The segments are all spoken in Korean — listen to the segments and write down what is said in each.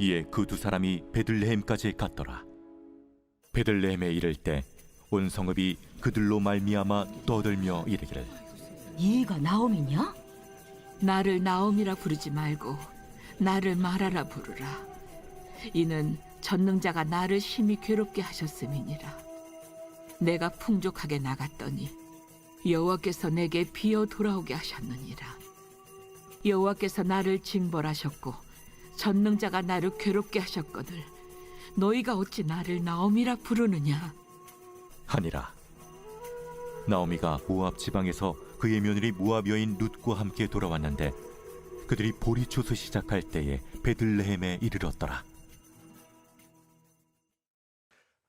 이에 그 두 사람이 베들레헴까지 갔더라. 베들레헴에 이를 때 온 성읍이 그들로 말미암아 떠들며 이르기를, 이가 나옴이냐? 나를 나옴이라 부르지 말고 나를 마라라 부르라. 이는 전능자가 나를 심히 괴롭게 하셨음이니라. 내가 풍족하게 나갔더니 여호와께서 내게 비어 돌아오게 하셨느니라. 여호와께서 나를 징벌하셨고 전능자가 나를 괴롭게 하셨거늘 너희가 어찌 나를 나옴이라 부르느냐? 하니라. 나오미가 모압 지방에서 그의 며느리 모압 여인 룻과 함께 돌아왔는데 그들이 보리초소 시작할 때에 베들레헴에 이르렀더라.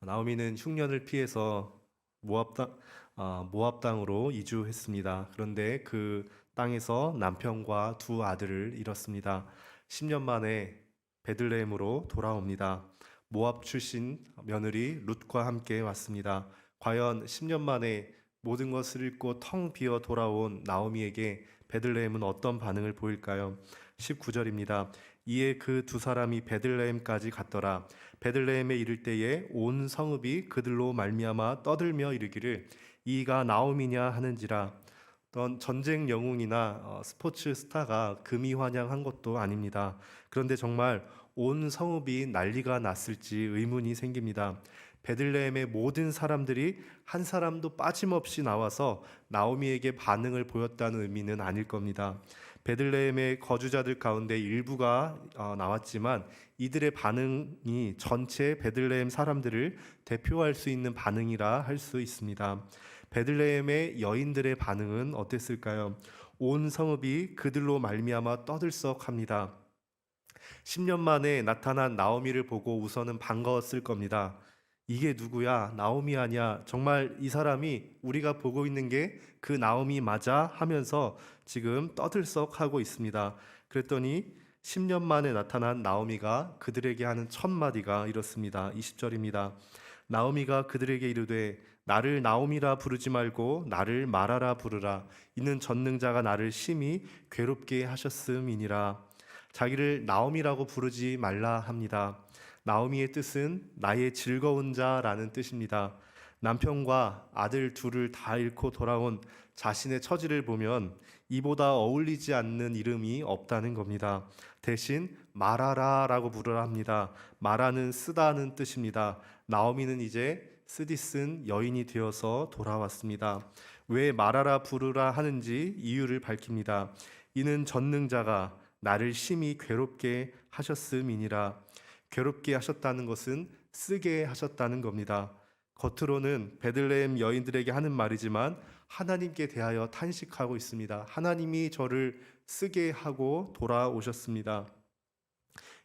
나오미는 흉년을 피해서 모압 땅으로 이주했습니다. 그런데 그 땅에서 남편과 두 아들을 잃었습니다. 10년 만에 베들레헴으로 돌아옵니다. 모압 출신 며느리 룻과 함께 왔습니다. 과연 10년 만에 모든 것을 잃고 텅 비어 돌아온 나오미에게 베들레헴은 어떤 반응을 보일까요? 19절입니다. 이에 그 두 사람이 베들레헴까지 갔더라. 베들레헴에 이를 때에 온 성읍이 그들로 말미암아 떠들며 이르기를, 이가 나오미냐 하는지라. 어떤 전쟁 영웅이나 스포츠 스타가 금이 환영한 것도 아닙니다. 그런데 정말 온 성읍이 난리가 났을지 의문이 생깁니다. 베들레헴의 모든 사람들이 한 사람도 빠짐없이 나와서 나오미에게 반응을 보였다는 의미는 아닐 겁니다. 베들레헴의 거주자들 가운데 일부가 나왔지만 이들의 반응이 전체 베들레헴 사람들을 대표할 수 있는 반응이라 할 수 있습니다. 베들레헴의 여인들의 반응은 어땠을까요? 온 성읍이 그들로 말미암아 떠들썩합니다. 10년 만에 나타난 나오미를 보고 우선은 반가웠을 겁니다. 이게 누구야? 나오미 아니야? 정말 이 사람이 우리가 보고 있는 게 그 나오미 맞아? 하면서 지금 떠들썩하고 있습니다. 그랬더니 10년 만에 나타난 나오미가 그들에게 하는 첫 마디가 이렇습니다. 20절입니다. 나오미가 그들에게 이르되 나를 나오미라 부르지 말고 나를 마라라 부르라. 이는 전능자가 나를 심히 괴롭게 하셨음이니라. 자기를 나오미라고 부르지 말라 합니다. 나오미의 뜻은 나의 즐거운 자라는 뜻입니다. 남편과 아들 둘을 다 잃고 돌아온 자신의 처지를 보면 이보다 어울리지 않는 이름이 없다는 겁니다. 대신 마라라라고 부르라 합니다. 마라는 쓰다는 뜻입니다. 나오미는 이제 쓰디 쓴 여인이 되어서 돌아왔습니다. 왜 마라라 부르라 하는지 이유를 밝힙니다. 이는 전능자가 나를 심히 괴롭게 하셨음이니라. 괴롭게 하셨다는 것은 쓰게 하셨다는 겁니다. 겉으로는 베들레헴 여인들에게 하는 말이지만 하나님께 대하여 탄식하고 있습니다. 하나님이 저를 쓰게 하고 돌아오셨습니다.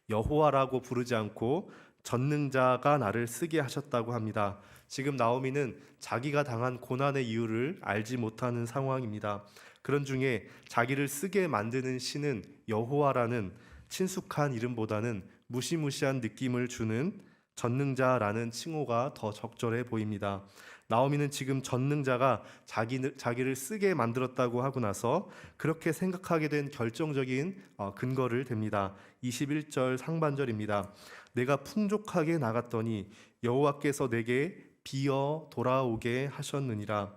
여호와라고 부르지 않고 전능자가 나를 쓰게 하셨다고 합니다. 지금 나오미는 자기가 당한 고난의 이유를 알지 못하는 상황입니다. 그런 중에 자기를 쓰게 만드는 신은 여호와라는 친숙한 이름보다는 무시무시한 느낌을 주는 전능자라는 칭호가 더 적절해 보입니다. 나오미는 지금 전능자가 자기를 쓰게 만들었다고 하고 나서 그렇게 생각하게 된 결정적인 근거를 댑니다. 21절 상반절입니다. 내가 풍족하게 나갔더니 여호와께서 내게 비어 돌아오게 하셨느니라.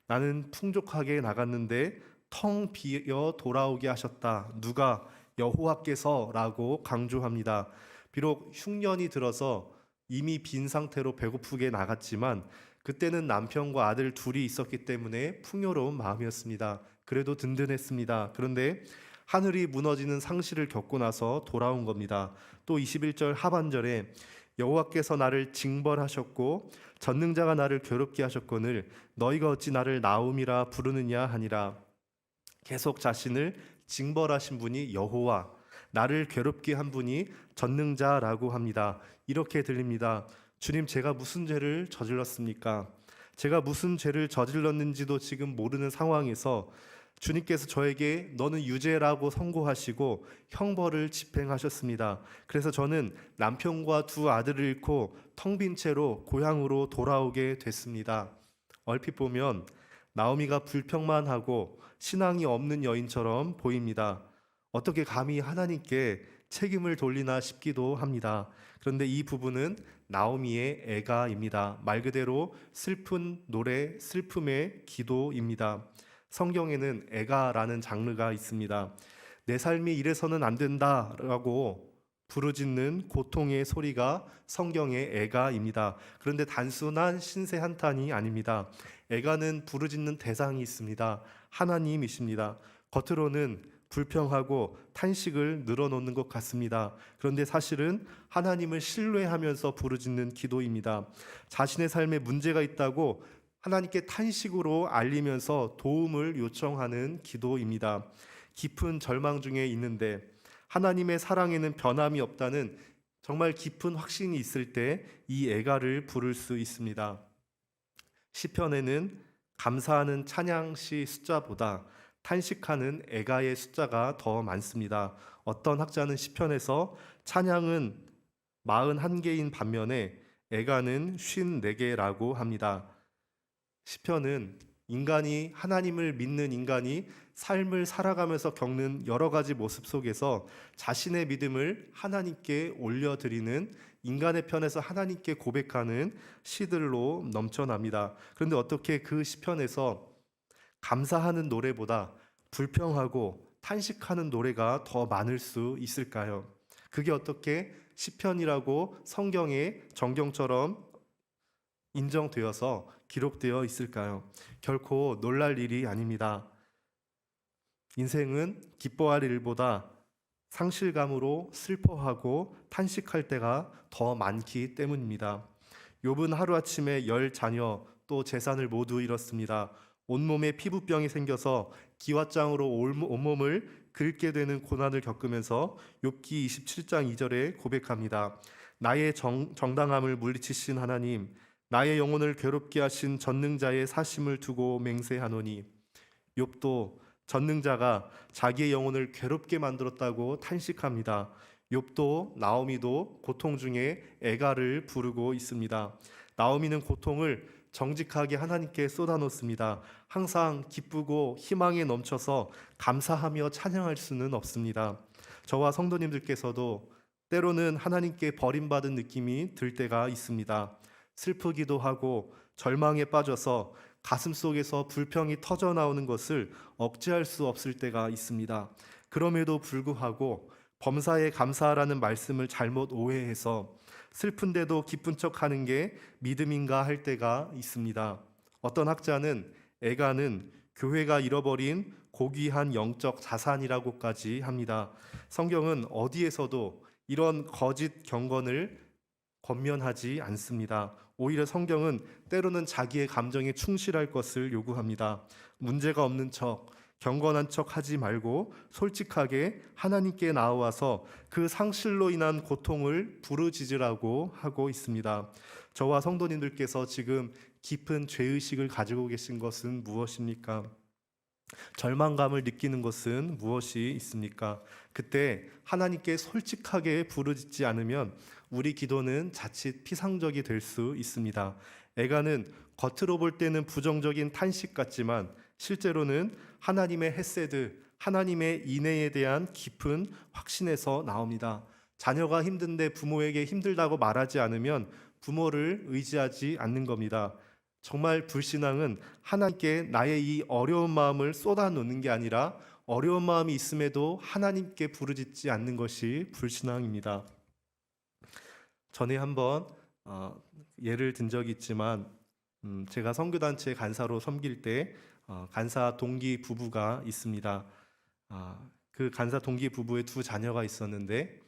나는 풍족하게 나갔는데 텅 비어 돌아오게 하셨다. 누가? 여호와께서라고 강조합니다. 비록 흉년이 들어서 이미 빈 상태로 배고프게 나갔지만 그때는 남편과 아들 둘이 있었기 때문에 풍요로운 마음이었습니다. 그래도 든든했습니다. 그런데 하늘이 무너지는 상실을 겪고 나서 돌아온 겁니다. 또 21절 하반절에 여호와께서 나를 징벌하셨고 전능자가 나를 괴롭게 하셨거늘 너희가 어찌 나를 나옴이라 부르느냐 하니라. 계속 자신을 징벌하신 분이 여호와, 나를 괴롭게 한 분이 전능자라고 합니다. 이렇게 들립니다. 주님, 제가 무슨 죄를 저질렀습니까? 제가 무슨 죄를 저질렀는지도 지금 모르는 상황에서 주님께서 저에게 너는 유죄라고 선고하시고 형벌을 집행하셨습니다. 그래서 저는 남편과 두 아들을 잃고 텅 빈 채로 고향으로 돌아오게 됐습니다. 얼핏 보면 나오미가 불평만 하고 신앙이 없는 여인처럼 보입니다. 어떻게 감히 하나님께 책임을 돌리나 싶기도 합니다. 그런데 이 부분은 나오미의 애가입니다. 말 그대로 슬픈 노래, 슬픔의 기도입니다. 성경에는 애가라는 장르가 있습니다. 내 삶이 이래서는 안 된다라고 부르짖는 고통의 소리가 성경의 애가입니다. 그런데 단순한 신세 한탄이 아닙니다. 애가는 부르짖는 대상이 있습니다. 하나님이십니다. 겉으로는 불평하고 탄식을 늘어놓는 것 같습니다. 그런데 사실은 하나님을 신뢰하면서 부르짖는 기도입니다. 자신의 삶에 문제가 있다고 하나님께 탄식으로 알리면서 도움을 요청하는 기도입니다. 깊은 절망 중에 있는데 하나님의 사랑에는 변함이 없다는 정말 깊은 확신이 있을 때 이 애가를 부를 수 있습니다. 시편에는 감사하는 찬양시 숫자보다 탄식하는 애가의 숫자가 더 많습니다. 어떤 학자는 시편에서 찬양은 41개인 반면에 애가는 54개라고 합니다. 시편은 하나님을 믿는 인간이 삶을 살아가면서 겪는 여러 가지 모습 속에서 자신의 믿음을 하나님께 올려드리는, 인간의 편에서 하나님께 고백하는 시들로 넘쳐납니다. 그런데 어떻게 그 시편에서 감사하는 노래보다 불평하고 탄식하는 노래가 더 많을 수 있을까요? 그게 어떻게 시편이라고 성경의 정경처럼 인정되어서 기록되어 있을까요? 결코 놀랄 일이 아닙니다. 인생은 기뻐할 일보다 상실감으로 슬퍼하고 탄식할 때가 더 많기 때문입니다. 욥은 하루아침에 10자녀 또 재산을 모두 잃었습니다. 온몸에 피부병이 생겨서 기왓장으로 온몸을 긁게 되는 고난을 겪으면서 욥기 27장 2절에 고백합니다. 나의 정당함을 물리치신 하나님, 나의 영혼을 괴롭게 하신 전능자의 사심을 두고 맹세하노니. 욥도 전능자가 자기의 영혼을 괴롭게 만들었다고 탄식합니다. 욥도 나오미도 고통 중에 애가를 부르고 있습니다. 나오미는 고통을 정직하게 하나님께 쏟아놓습니다. 항상 기쁘고 희망에 넘쳐서 감사하며 찬양할 수는 없습니다. 저와 성도님들께서도 때로는 하나님께 버림받은 느낌이 들 때가 있습니다. 슬프기도 하고 절망에 빠져서 가슴속에서 불평이 터져나오는 것을 억제할 수 없을 때가 있습니다. 그럼에도 불구하고 범사에 감사하라는 말씀을 잘못 오해해서 슬픈데도 기쁜 척하는 게 믿음인가 할 때가 있습니다. 어떤 학자는 애가는 교회가 잃어버린 고귀한 영적 자산이라고까지 합니다. 성경은 어디에서도 이런 거짓 경건을 권면하지 않습니다. 오히려 성경은 때로는 자기의 감정에 충실할 것을 요구합니다. 문제가 없는 척, 경건한 척 하지 말고 솔직하게 하나님께 나와서 그 상실로 인한 고통을 부르짖으라고 하고 있습니다. 저와 성도님들께서 지금 깊은 죄의식을 가지고 계신 것은 무엇입니까? 절망감을 느끼는 것은 무엇이 있습니까? 그때 하나님께 솔직하게 부르짖지 않으면 우리 기도는 자칫 피상적이 될 수 있습니다. 애가는 겉으로 볼 때는 부정적인 탄식 같지만 실제로는 하나님의 헤세드, 하나님의 인애에 대한 깊은 확신에서 나옵니다. 자녀가 힘든데 부모에게 힘들다고 말하지 않으면 부모를 의지하지 않는 겁니다. 정말 불신앙은 하나님께 나의 이 어려운 마음을 쏟아놓는 게 아니라 어려운 마음이 있음에도 하나님께 부르짖지 않는 것이 불신앙입니다. 전에 한번 예를 든 적이 있지만 제가 선교단체 간사로 섬길 때 간사 동기 부부가 있습니다. 그 간사 동기 부부의 두 자녀가 있었는데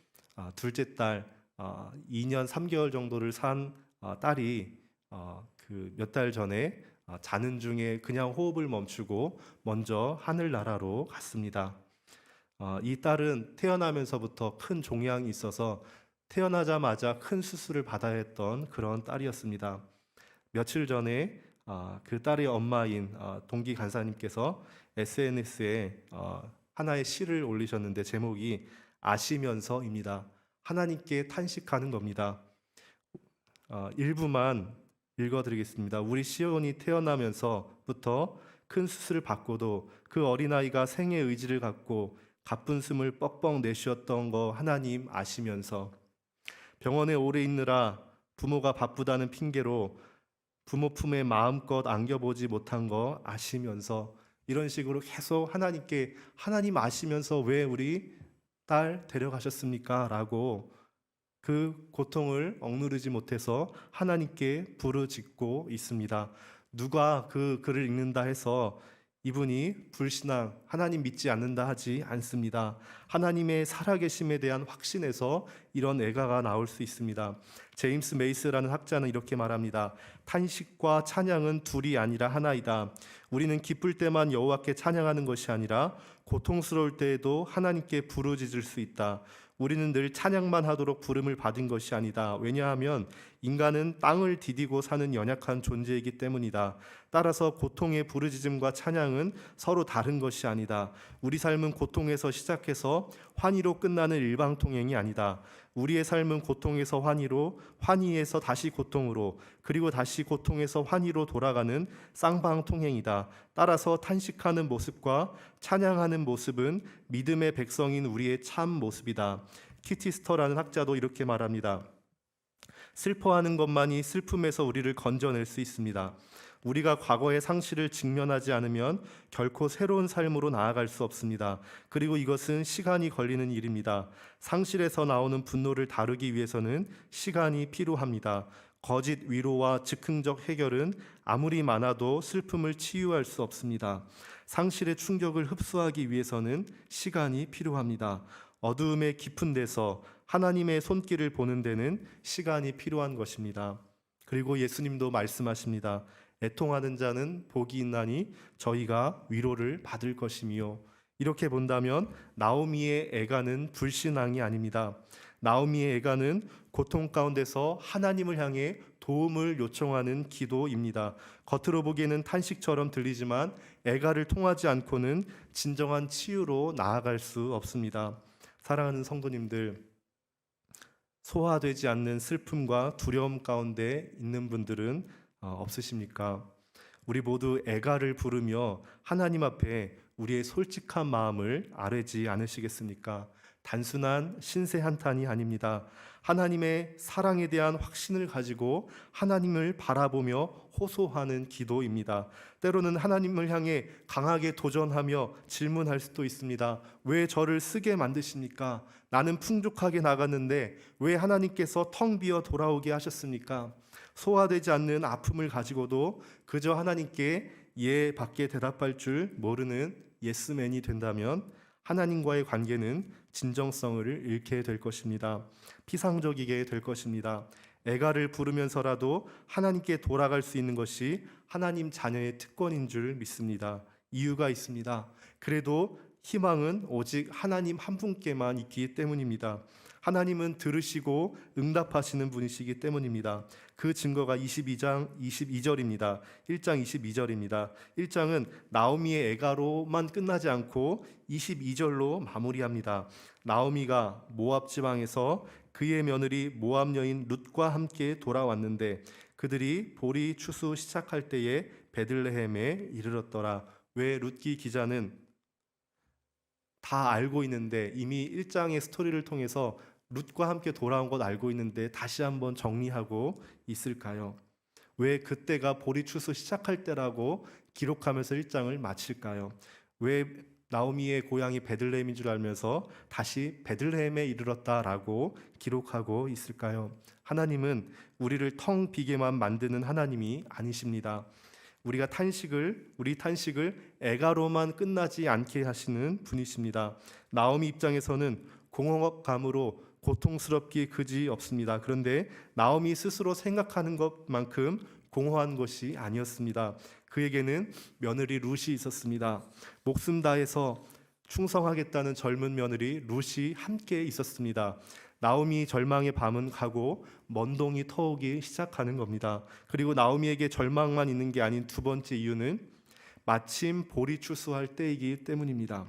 둘째 딸 2년 3개월 정도를 산 딸이 그 몇 달 전에 자는 중에 그냥 호흡을 멈추고 먼저 하늘나라로 갔습니다. 이 딸은 태어나면서부터 큰 종양이 있어서 태어나자마자 큰 수술을 받아야 했던 그런 딸이었습니다. 며칠 전에 그 딸의 엄마인 동기 간사님께서 SNS에 하나의 시를 올리셨는데 제목이 아시면서입니다. 하나님께 탄식하는 겁니다. 일부만 읽어드리겠습니다. 우리 시온이 태어나면서부터 큰 수술을 받고도 그 어린아이가 생의 의지를 갖고 가쁜 숨을 뻑뻑 내쉬었던 거 하나님 아시면서 병원에 오래 있느라 부모가 바쁘다는 핑계로 부모 품에 마음껏 안겨보지 못한 거 아시면서 이런 식으로 계속 하나님께 하나님 아시면서 왜 우리 딸 데려가셨습니까? 라고 그 고통을 억누르지 못해서 하나님께 부르짖고 있습니다. 누가 그 글을 읽는다 해서 이분이 불신앙, 하나님 믿지 않는다 하지 않습니다. 하나님의 살아계심에 대한 확신에서 이런 애가가 나올 수 있습니다. 제임스 메이스라는 학자는 이렇게 말합니다. 탄식과 찬양은 둘이 아니라 하나이다. 우리는 기쁠 때만 여호와께 찬양하는 것이 아니라 고통스러울 때에도 하나님께 부르짖을 수 있다. 우리는 늘 찬양만 하도록 부름을 받은 것이 아니다. 왜냐하면 인간은 땅을 디디고 사는 연약한 존재이기 때문이다. 따라서 고통의 부르짖음과 찬양은 서로 다른 것이 아니다. 우리 삶은 고통에서 시작해서 환희로 끝나는 일방통행이 아니다. 우리의 삶은 고통에서 환희로, 환희에서 다시 고통으로, 그리고 다시 고통에서 환희로 돌아가는 쌍방통행이다. 따라서 탄식하는 모습과 찬양하는 모습은 믿음의 백성인 우리의 참 모습이다. 키티스터라는 학자도 이렇게 말합니다. 슬퍼하는 것만이 슬픔에서 우리를 건져낼 수 있습니다. 우리가 과거의 상실을 직면하지 않으면 결코 새로운 삶으로 나아갈 수 없습니다. 그리고 이것은 시간이 걸리는 일입니다. 상실에서 나오는 분노를 다루기 위해서는 시간이 필요합니다. 거짓 위로와 즉흥적 해결은 아무리 많아도 슬픔을 치유할 수 없습니다. 상실의 충격을 흡수하기 위해서는 시간이 필요합니다. 어두움의 깊은 데서 하나님의 손길을 보는 데는 시간이 필요한 것입니다. 그리고 예수님도 말씀하십니다. 애통하는 자는 복이 있나니 저희가 위로를 받을 것이며. 이렇게 본다면 나오미의 애가는 불신앙이 아닙니다. 나오미의 애가는 고통 가운데서 하나님을 향해 도움을 요청하는 기도입니다. 겉으로 보기에는 탄식처럼 들리지만 애가를 통하지 않고는 진정한 치유로 나아갈 수 없습니다. 사랑하는 성도님들, 소화되지 않는 슬픔과 두려움 가운데 있는 분들은 없으십니까? 우리 모두 애가를 부르며 하나님 앞에 우리의 솔직한 마음을 아뢰지 않으시겠습니까? 단순한 신세 한탄이 아닙니다. 하나님의 사랑에 대한 확신을 가지고 하나님을 바라보며 호소하는 기도입니다. 때로는 하나님을 향해 강하게 도전하며 질문할 수도 있습니다. 왜 저를 쓰게 만드십니까? 나는 풍족하게 나갔는데 왜 하나님께서 텅 비어 돌아오게 하셨습니까? 소화되지 않는 아픔을 가지고도 그저 하나님께 예 밖에 대답할 줄 모르는 예스맨이 된다면 하나님과의 관계는 진정성을 잃게 될 것입니다. 피상적이게 될 것입니다. 애가를 부르면서라도 하나님께 돌아갈 수 있는 것이 하나님 자녀의 특권인 줄 믿습니다. 이유가 있습니다. 그래도 희망은 오직 하나님 한 분께만 있기 때문입니다. 하나님은 들으시고 응답하시는 분이시기 때문입니다. 그 증거가 22장 22절입니다. 1장 22절입니다. 1장은 나오미의 애가로만 끝나지 않고 22절로 마무리합니다. 나오미가 모압 지방에서 그의 며느리 모압 여인 룻과 함께 돌아왔는데 그들이 보리 추수 시작할 때에 베들레헴에 이르렀더라. 왜 룻기 기자는 다 알고 있는데 이미 1장의 스토리를 통해서 룻과 함께 돌아온 것 알고 있는데 다시 한번 정리하고 있을까요? 왜 그때가 보리 추수 시작할 때라고 기록하면서 1장을 마칠까요? 왜 나오미의 고향이 베들레헴인 줄 알면서 다시 베들레헴에 이르렀다라고 기록하고 있을까요? 하나님은 우리를 텅 비게만 만드는 하나님이 아니십니다. 우리 탄식을 애가로만 끝나지 않게 하시는 분이십니다. 나오미 입장에서는 공허감으로 고통스럽기 그지 없습니다. 그런데 나오미 스스로 생각하는 것만큼 공허한 것이 아니었습니다. 그에게는 며느리 룻이 있었습니다. 목숨 다해서 충성하겠다는 젊은 며느리 룻이 함께 있었습니다. 나오미 절망의 밤은 가고 먼동이 터오기 시작하는 겁니다. 그리고 나오미에게 절망만 있는 게 아닌 두 번째 이유는 마침 보리 추수할 때이기 때문입니다.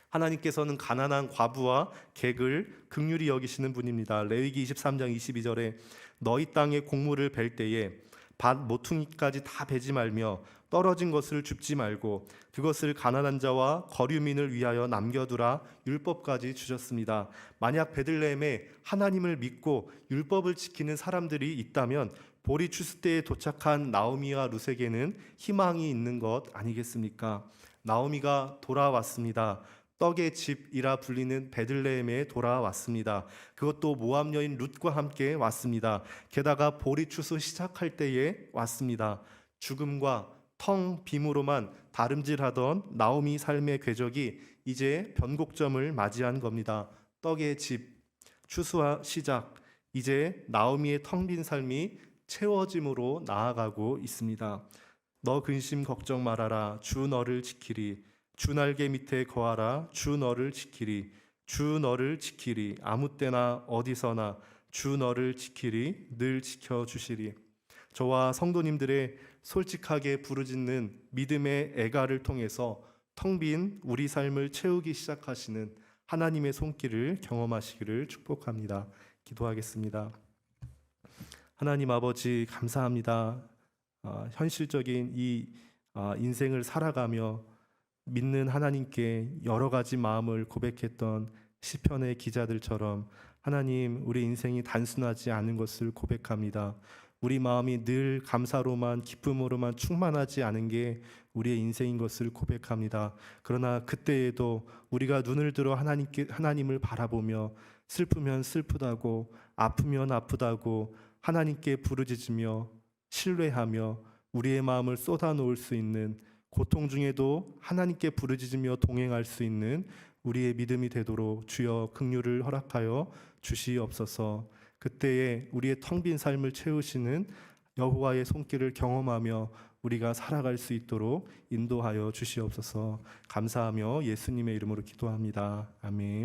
하나님께서는 가난한 과부와 객을 긍휼히 여기시는 분입니다. 레위기 23장 22절에 너희 땅에 곡물을 벨 때에 밭 모퉁이까지 다 베지 말며 떨어진 것을 줍지 말고 그것을 가난한 자와 거류민을 위하여 남겨두라 율법까지 주셨습니다. 만약 베들레헴에 하나님을 믿고 율법을 지키는 사람들이 있다면 보리 추수 때에 도착한 나오미와 룻에게는 희망이 있는 것 아니겠습니까? 나오미가 돌아왔습니다. 떡의 집이라 불리는 베들레헴에 돌아왔습니다. 그것도 모압 여인 룻과 함께 왔습니다. 게다가 보리 추수 시작할 때에 왔습니다. 죽음과 텅 빔으로만 다름질하던 나오미 삶의 궤적이 이제 변곡점을 맞이한 겁니다. 떡의 집, 추수와 시작, 이제 나오미의 텅 빈 삶이 채워짐으로 나아가고 있습니다. 너 근심 걱정 말아라. 주 너를 지키리. 주 날개 밑에 거하라. 주 너를 지키리. 주 너를 지키리. 아무 때나 어디서나 주 너를 지키리. 늘 지켜주시리. 저와 성도님들의 솔직하게 부르짖는 믿음의 애가를 통해서 텅 빈 우리 삶을 채우기 시작하시는 하나님의 손길을 경험하시기를 축복합니다. 기도하겠습니다. 하나님 아버지 감사합니다. 현실적인 이 인생을 살아가며 믿는 하나님께 여러 가지 마음을 고백했던 시편의 기자들처럼 하나님, 우리 인생이 단순하지 않은 것을 고백합니다. 우리 마음이 늘 감사로만 기쁨으로만 충만하지 않은 게 우리의 인생인 것을 고백합니다. 그러나 그때에도 우리가 눈을 들어 하나님을 바라보며 슬프면 슬프다고 아프면 아프다고 하나님께 부르짖으며 신뢰하며 우리의 마음을 쏟아놓을 수 있는, 고통 중에도 하나님께 부르짖으며 동행할 수 있는 우리의 믿음이 되도록 주여 긍휼을 허락하여 주시옵소서. 그때에 우리의 텅 빈 삶을 채우시는 여호와의 손길을 경험하며 우리가 살아갈 수 있도록 인도하여 주시옵소서. 감사하며 예수님의 이름으로 기도합니다. 아멘.